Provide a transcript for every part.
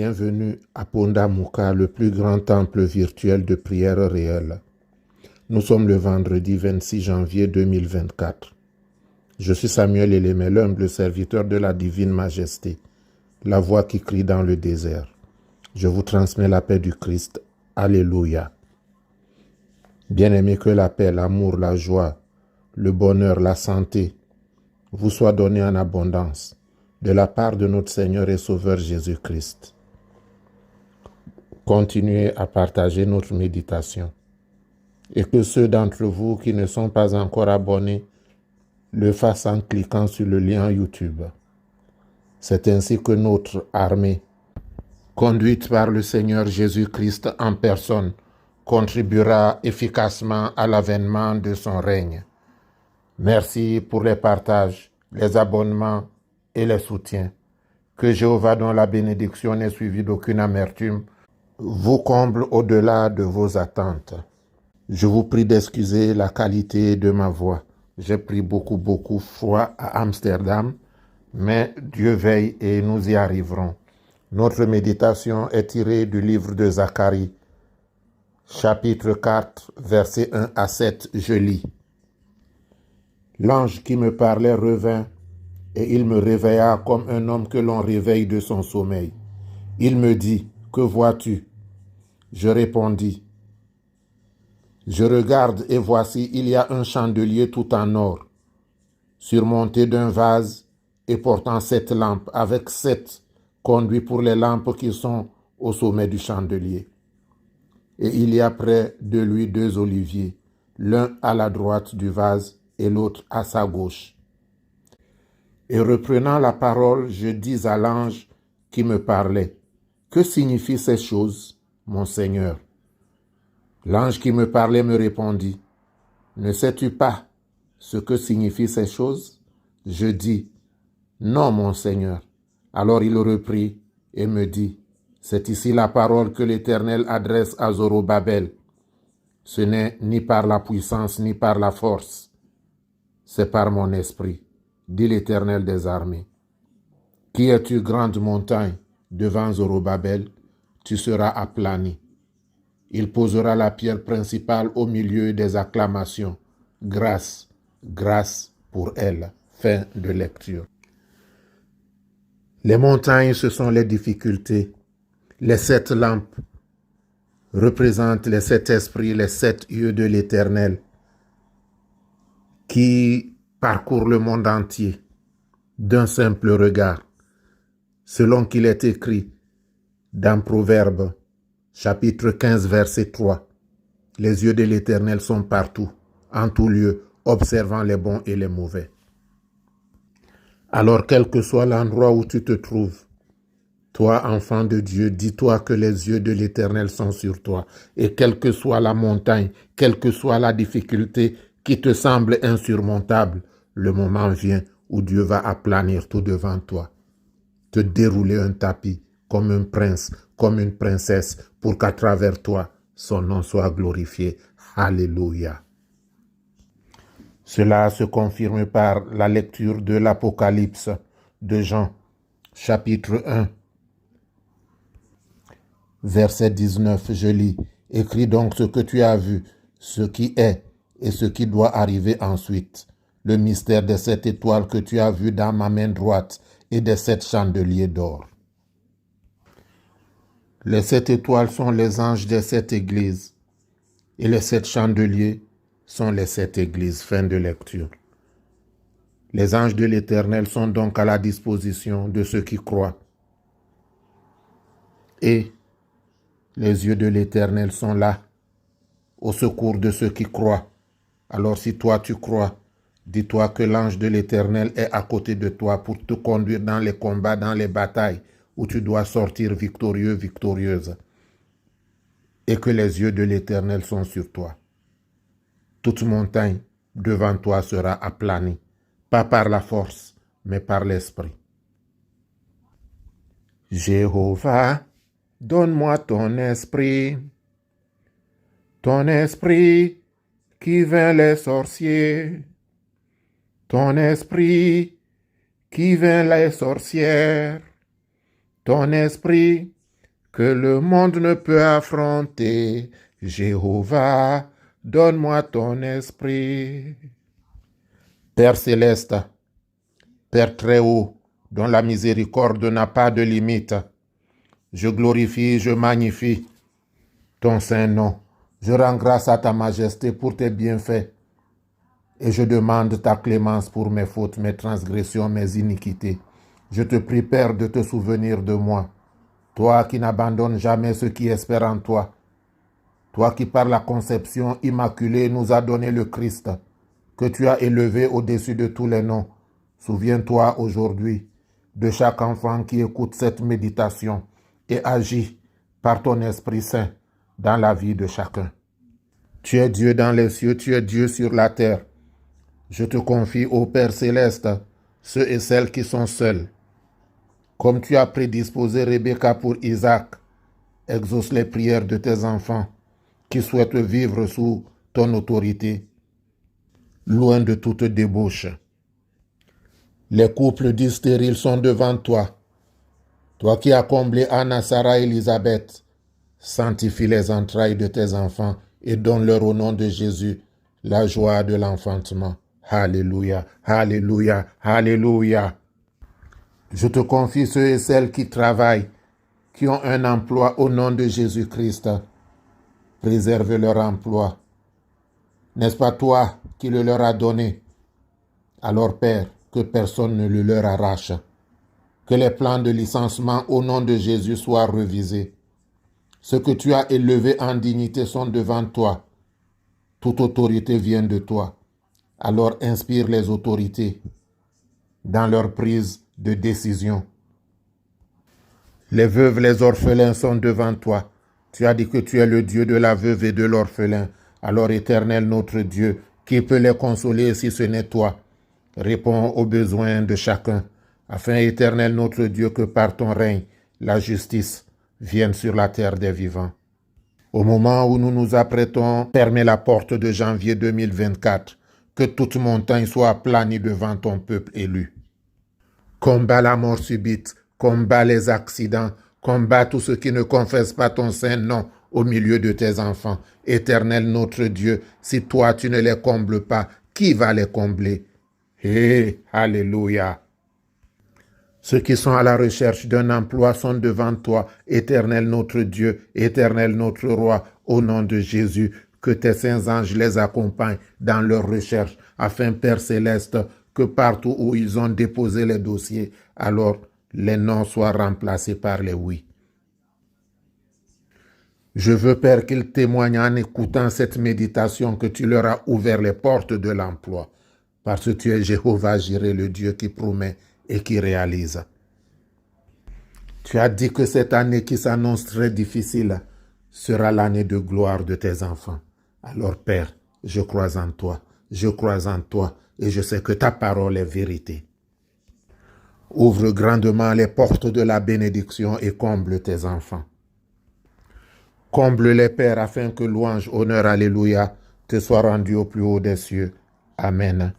Bienvenue à Pondamuka, le plus grand temple virtuel de prière réelle. Nous sommes le vendredi 26 janvier 2024. Je suis Samuel Elémé, l'humble serviteur de la divine majesté, la voix qui crie dans le désert. Je vous transmets la paix du Christ. Alléluia. Bien-aimés, que la paix, l'amour, la joie, le bonheur, la santé vous soient donnés en abondance de la part de notre Seigneur et Sauveur Jésus-Christ. Continuez à partager notre méditation et que ceux d'entre vous qui ne sont pas encore abonnés le fassent en cliquant sur le lien YouTube. C'est ainsi que notre armée, conduite par le Seigneur Jésus-Christ en personne, contribuera efficacement à l'avènement de son règne. Merci pour les partages, les abonnements et les soutiens. Que Jéhovah, dont la bénédiction n'est suivie d'aucune amertume, vous comble au-delà de vos attentes. Je vous prie d'excuser la qualité de ma voix. J'ai pris beaucoup froid à Amsterdam, mais Dieu veille et nous y arriverons. Notre méditation est tirée du livre de Zacharie, chapitre 4, versets 1 à 7. Je lis. L'ange qui me parlait revint, et il me réveilla comme un homme que l'on réveille de son sommeil. Il me dit, « Que vois-tu » Je répondis, « Je regarde et voici, il y a un chandelier tout en or, surmonté d'un vase et portant 7 lampes, avec 7 conduits pour les lampes qui sont au sommet du chandelier. Et il y a près de lui 2 oliviers, l'un à la droite du vase et l'autre à sa gauche. Et reprenant la parole, je dis à l'ange qui me parlait, « Que signifient ces choses, mon Seigneur ?» L'ange qui me parlait me répondit, « Ne sais-tu pas ce que signifient ces choses ?» Je dis, « Non, mon Seigneur. » Alors il reprit et me dit, « C'est ici la parole que l'Éternel adresse à Zorobabel. Ce n'est ni par la puissance ni par la force, c'est par mon esprit, dit l'Éternel des armées. Qui es-tu, grande montagne, devant Zorobabel? Tu seras aplani. Il posera la pierre principale au milieu des acclamations. Grâce, grâce pour elle. Fin de lecture. Les montagnes, ce sont les difficultés. Les 7 lampes représentent les 7 esprits, les 7 yeux de l'Éternel qui parcourent le monde entier d'un simple regard, selon qu'il est écrit dans Proverbes, chapitre 15, verset 3. Les yeux de l'Éternel sont partout, en tout lieu, observant les bons et les mauvais. Alors, quel que soit l'endroit où tu te trouves, toi, enfant de Dieu, dis-toi que les yeux de l'Éternel sont sur toi. Et quelle que soit la montagne, quelle que soit la difficulté qui te semble insurmontable, le moment vient où Dieu va aplanir tout devant toi, te dérouler un tapis comme un prince, comme une princesse, pour qu'à travers toi, son nom soit glorifié. Alléluia. Cela se confirme par la lecture de l'Apocalypse de Jean, chapitre 1, verset 19. Je lis, « Écris donc ce que tu as vu, ce qui est et ce qui doit arriver ensuite, le mystère des 7 étoiles que tu as vues dans ma main droite et des 7 chandeliers d'or. » Les 7 étoiles sont les anges des 7 églises et les 7 chandeliers sont les 7 églises. Fin de lecture. Les anges de l'Éternel sont donc à la disposition de ceux qui croient. Et les yeux de l'Éternel sont là, au secours de ceux qui croient. Alors si toi tu crois, dis-toi que l'ange de l'Éternel est à côté de toi pour te conduire dans les combats, dans les batailles, où tu dois sortir victorieux, victorieuse. Et que les yeux de l'Éternel sont sur toi. Toute montagne devant toi sera aplanie, pas par la force, mais par l'esprit. Jéhovah, donne-moi ton esprit qui vainc les sorciers, ton esprit qui vainc les sorcières, ton esprit que le monde ne peut affronter. Jéhovah, donne-moi ton esprit. Père céleste, Père très haut, dont la miséricorde n'a pas de limite, je glorifie, je magnifie ton saint nom. Je rends grâce à ta majesté pour tes bienfaits et je demande ta clémence pour mes fautes, mes transgressions, mes iniquités. Je te prie, Père, de te souvenir de moi. Toi qui n'abandonnes jamais ceux qui espèrent en toi. Toi qui par la conception immaculée nous as donné le Christ, que tu as élevé au-dessus de tous les noms. Souviens-toi aujourd'hui de chaque enfant qui écoute cette méditation et agit par ton Esprit Saint dans la vie de chacun. Tu es Dieu dans les cieux, tu es Dieu sur la terre. Je te confie au Père céleste, ceux et celles qui sont seuls. Comme tu as prédisposé Rebecca pour Isaac, exauce les prières de tes enfants qui souhaitent vivre sous ton autorité, loin de toute débauche. Les couples dits stériles sont devant toi. Toi qui as comblé Anna, Sarah et Élisabeth, sanctifie les entrailles de tes enfants et donne-leur au nom de Jésus la joie de l'enfantement. Alléluia, alléluia, alléluia. Je te confie ceux et celles qui travaillent, qui ont un emploi au nom de Jésus-Christ. Préserve leur emploi. N'est-ce pas toi qui le leur as donné? Alors Père, que personne ne le leur arrache. Que les plans de licenciement au nom de Jésus soient revisés. Ce que tu as élevé en dignité sont devant toi. Toute autorité vient de toi. Alors inspire les autorités dans leur prise de décision. Les veuves, les orphelins sont devant toi. Tu as dit que tu es le Dieu de la veuve et de l'orphelin. Alors, Éternel, notre Dieu, qui peut les consoler si ce n'est toi? Réponds aux besoins de chacun, afin, Éternel, notre Dieu, que par ton règne, la justice vienne sur la terre des vivants. Au moment où nous nous apprêtons à fermer la porte de janvier 2024, que toute montagne soit aplanie devant ton peuple élu. Combat la mort subite, combat les accidents, combat tous ceux qui ne confessent pas ton saint nom au milieu de tes enfants. Éternel notre Dieu, si toi tu ne les combles pas, qui va les combler? Alléluia. Ceux qui sont à la recherche d'un emploi sont devant toi, Éternel notre Dieu, Éternel notre Roi, au nom de Jésus, que tes saints anges les accompagnent dans leur recherche, afin, Père céleste, que partout où ils ont déposé les dossiers, alors les noms soient remplacés par les oui. Je veux, Père, qu'ils témoignent en écoutant cette méditation que tu leur as ouvert les portes de l'emploi, parce que tu es Jéhovah Jireh, le Dieu qui promet et qui réalise. Tu as dit que cette année qui s'annonce très difficile sera l'année de gloire de tes enfants. Alors, Père, je crois en toi, et je sais que ta parole est vérité. Ouvre grandement les portes de la bénédiction et comble tes enfants. Comble les Pères afin que louange, honneur, alléluia, te soit rendu au plus haut des cieux. Amen.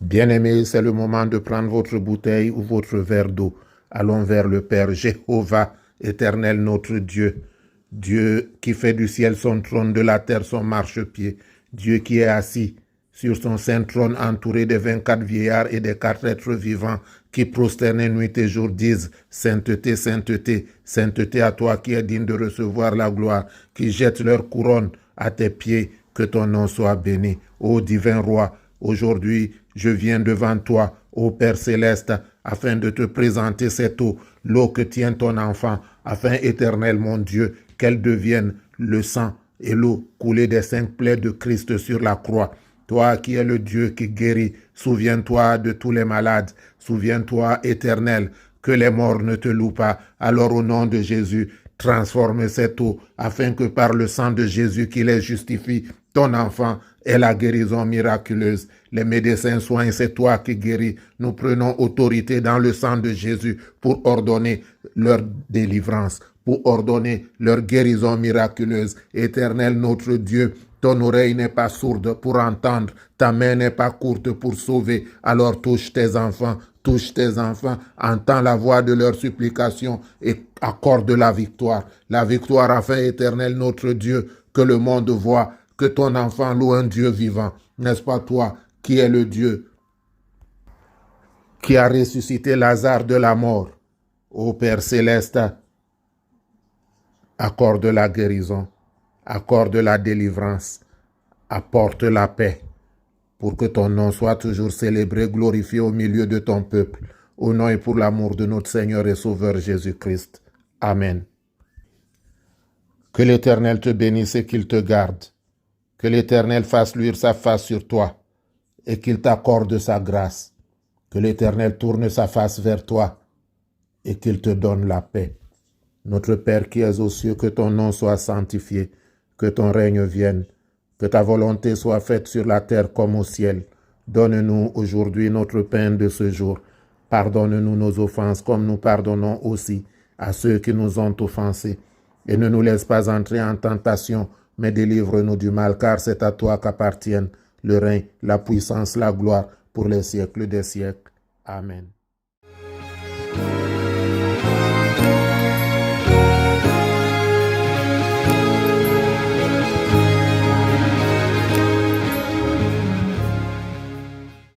Bien-aimés, c'est le moment de prendre votre bouteille ou votre verre d'eau. Allons vers le Père Jéhovah, éternel notre Dieu. Dieu qui fait du ciel son trône, de la terre son marchepied. Dieu qui est assis sur son saint trône entouré des 24 vieillards et des 4 êtres vivants qui prosternés nuit et jour disent « Sainteté, sainteté, sainteté à toi qui es digne de recevoir la gloire, qui jette leur couronne à tes pieds, que ton nom soit béni. Ô divin roi, aujourd'hui je viens devant toi, ô Père céleste, afin de te présenter cette eau, l'eau que tient ton enfant, afin, éternel mon Dieu, qu'elle devienne le sang et l'eau coulée des 5 plaies de Christ sur la croix. Toi qui es le Dieu qui guérit, souviens-toi de tous les malades. Souviens-toi, éternel, que les morts ne te louent pas. Alors au nom de Jésus, transforme cette eau, afin que par le sang de Jésus qui les justifie, ton enfant ait la guérison miraculeuse. Les médecins soignent, c'est toi qui guéris. Nous prenons autorité dans le sang de Jésus pour ordonner leur délivrance, pour ordonner leur guérison miraculeuse. Éternel notre Dieu, Ton oreille n'est pas sourde pour entendre, ta main n'est pas courte pour sauver. Alors touche tes enfants, entends la voix de leurs supplications et accorde la victoire afin, Éternel notre Dieu, que le monde voit, que ton enfant loue un Dieu vivant. N'est-ce pas toi qui es le Dieu qui a ressuscité Lazare de la mort? Ô Père céleste, accorde la guérison, accorde la délivrance, apporte la paix, pour que ton nom soit toujours célébré, glorifié au milieu de ton peuple, au nom et pour l'amour de notre Seigneur et Sauveur Jésus-Christ. Amen. Que l'Éternel te bénisse et qu'il te garde. Que l'Éternel fasse luire sa face sur toi et qu'il t'accorde sa grâce. Que l'Éternel tourne sa face vers toi et qu'il te donne la paix. Notre Père qui es aux cieux, que ton nom soit sanctifié, que ton règne vienne, que ta volonté soit faite sur la terre comme au ciel. Donne-nous aujourd'hui notre pain de ce jour. Pardonne-nous nos offenses comme nous pardonnons aussi à ceux qui nous ont offensés. Et ne nous laisse pas entrer en tentation, mais délivre-nous du mal, car c'est à toi qu'appartiennent le règne, la puissance, la gloire, pour les siècles des siècles. Amen.